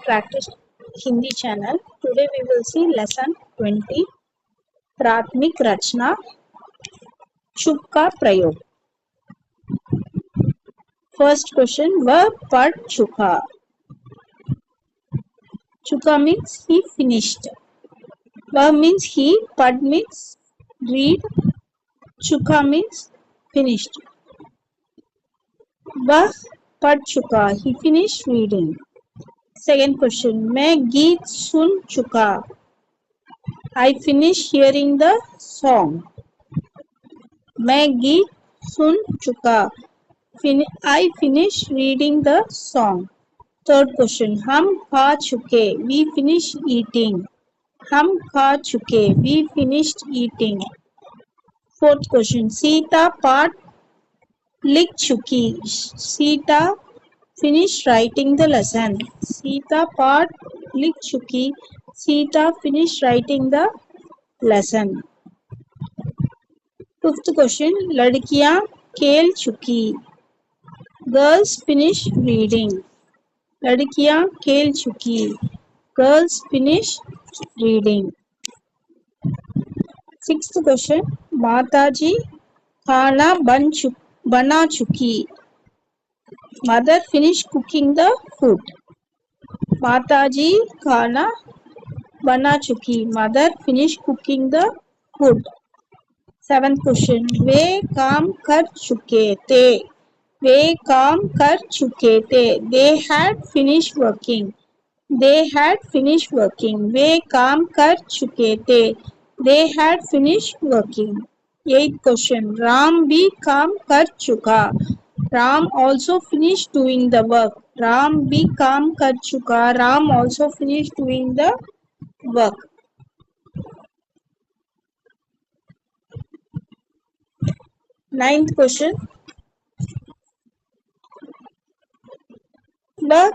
Practice Hindi channel. Today we will see lesson 20 प्राथमिक रचना चुप का प्रयोग. First question, वह पढ़ चुका. चुका means he finished. वह means he, पढ़ means read, चुका means finished. वह पढ़ चुका, he finished reading. Second question, मैं गीत सुन चुका. I finished hearing the song. मैं गीत सुन चुका. I finished reading the song. Third question, हम खा चुके. We finished eating. हम खा चुके. We finished eating. Fourth question, Sita पाठ लिख चुकी. Sita finished writing the lesson. Sita पाठ लिख चुकी. Sita finished writing the lesson. Fifth question, लड़कियां खेल चुकी. Girls finished reading. लड़कियां खेल चुकी. Girls finished reading. Sixth question, माताजी खाना बना चुकी. Mother finished cooking the food. माताजी खाना बना चुकी. Mother finished cooking the food. Seventh question, वे काम कर चुके थे. वे काम कर चुके थे. They had finished working. They had finished working. वे काम कर चुके थे. They had finished working. Eighth question, Ram भी काम कर चुका. Ram also finished doing the work. Ram भी काम कर चुका. Ram also finished doing the work. Ninth question, वह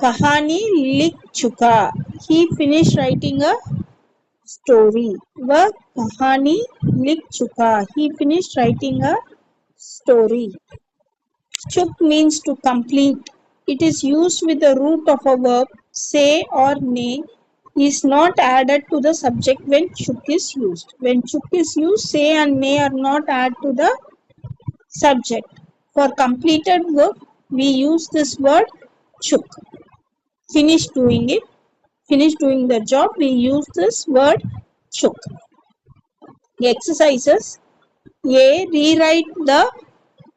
कहानी लिख चुका. He finished writing a story. वह कहानी लिख चुका. He finished writing a story. चुप means to complete. It is used with the root of a verb. Say or may is not added to the subject when chuk is used. When chuk is used, say and may are not added to the subject. For completed work, we use this word chuk. Finish doing it, finish doing the job, we use this word chuk. The exercises. A. Rewrite the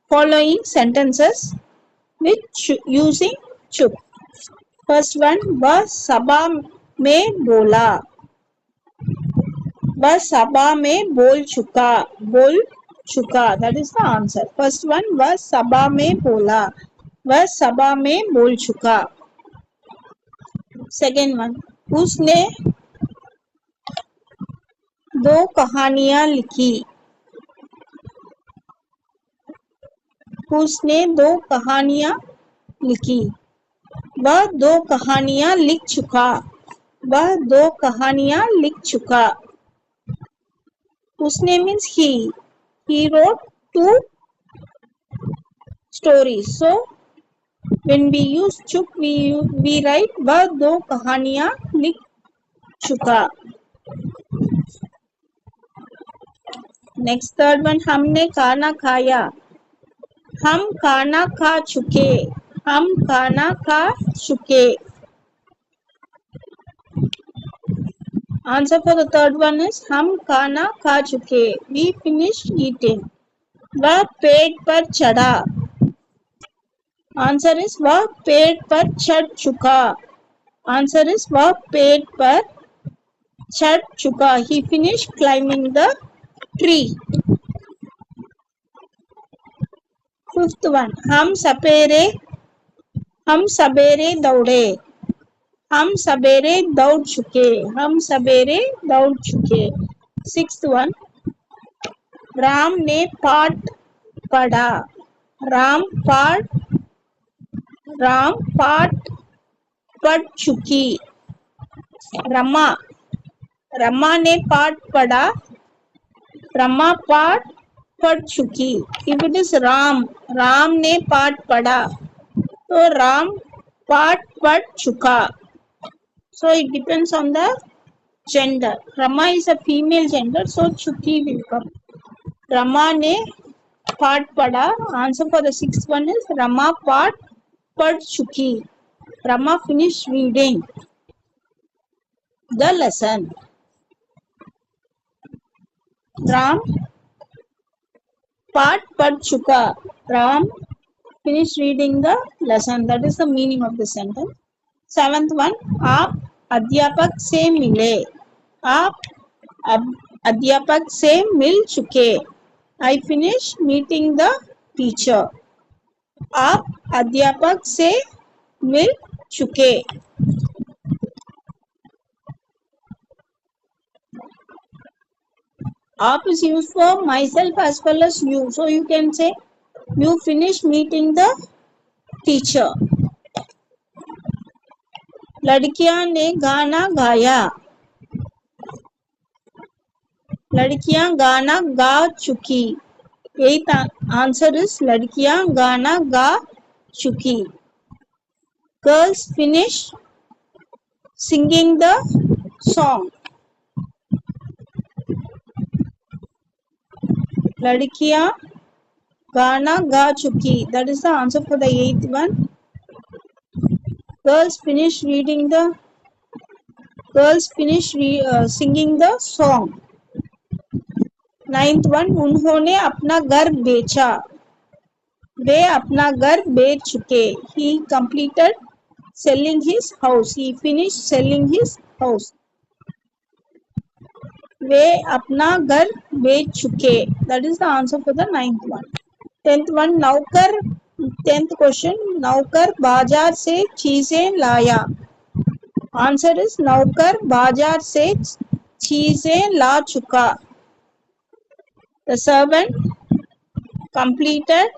following sentences with using chuk. First one, वह सभा में बोला. वह सभा में बोल चुका. That is the answer. First one, वह सभा में बोला. वह सभा में बोल चुका. Second one, उसने दो कहानियां लिखी. उसने दो कहानियां लिखी. वह दो कहानियां लिख चुका. वह दो कहानियां लिख चुका. उसने means he. He wrote two stories. So when we use chuk, we write वह दो कहानियां लिख चुका. Next, third one, हमने खाना खाया. हम खाना खा चुके. हम खाना खा चुके. Answer for the third one is हम खाना खा चुके. We finished eating. वह पेड़ पर चढ़ा. Answer is वह पेड़ पर चढ़ चुका. Answer is वह पेड़ पर चढ़ चुका. He finished climbing the tree. Fifth one, हम सवेरे दौड़े. हम सवेरे दौड़ चुके. हम सवेरे दौड़ चुके. Sixth one, राम ने पाठ पढ़ा. राम पाठ पढ़ चुकी. रमा ने पाठ पढ़ा. रमा पाठ पढ़ चुकी. If it is राम ने पाठ पढ़ा तो राम पाठ पढ़ चुका. So it depends on the gender. Rama is a female gender, so Chuki will come. Rama ne पाठ पढ़ा. Answer for the sixth one is Rama पाठ पढ़ चुकी. Rama finished reading the lesson. Ram पाठ पढ़ चुका. Ram finished reading the lesson. That is the meaning of the sentence. Seventh one, आप अध्यापक से मिले. आप अध्यापक से मिल चुके. I finished meeting the teacher. आप अध्यापक से मिल चुके. आप is used for myself as well as you. So you can say you finished meeting the teacher. लड़कियां ने गाना गाया. लड़कियां गाना गा चुकी. Eighth answer is लड़कियां गाना गा चुकी. Girls finished singing the song. लड़कियां गाना गा चुकी. That is the answer for the eighth one. Girls finished singing the song. Ninth one, उन्होंने अपना घर बेचा. वे अपना घर बेच चुके. He completed selling his house. He finished selling his house. वे अपना घर बेच चुके. That is the answer for the ninth one. Tenth one, नौकर. Tenth question, नौकर बाजार से चीजें लाया. Answer is नौकर बाजार से चीजें ला चुका. The servant completed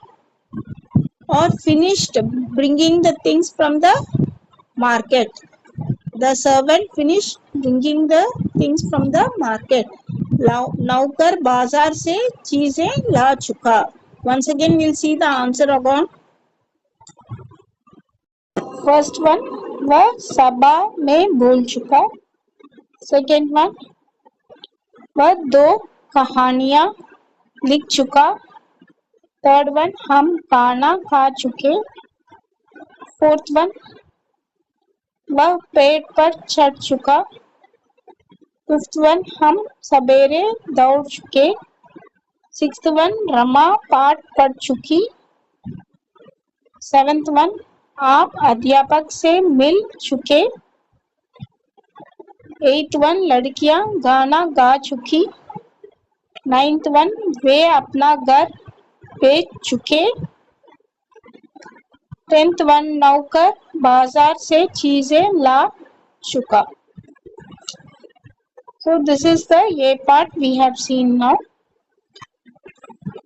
or finished bringing the things from the market. The servant finished bringing the things from the market. नौकर बाजार से चीजें ला चुका. Once again we'll see the answer again. First one, वह सभा में बोल चुका. Second one, वह दो कहानियां लिख चुका. Third one, हम खाना खा चुके. Fourth one, वह पेड़ पर चढ़ चुका. Fifth one, हम सवेरे दौड़ चुके. Sixth one, रमा पाठ पढ़ चुकी. Seventh one, आप अध्यापक से मिल चुके. Eighth one, लड़कियां गाना गा चुकी. Ninth one, वे अपना घर बेच चुके. 10th one, नौकर बाजार से चीजें ला चुका. So this is the A part we have seen now.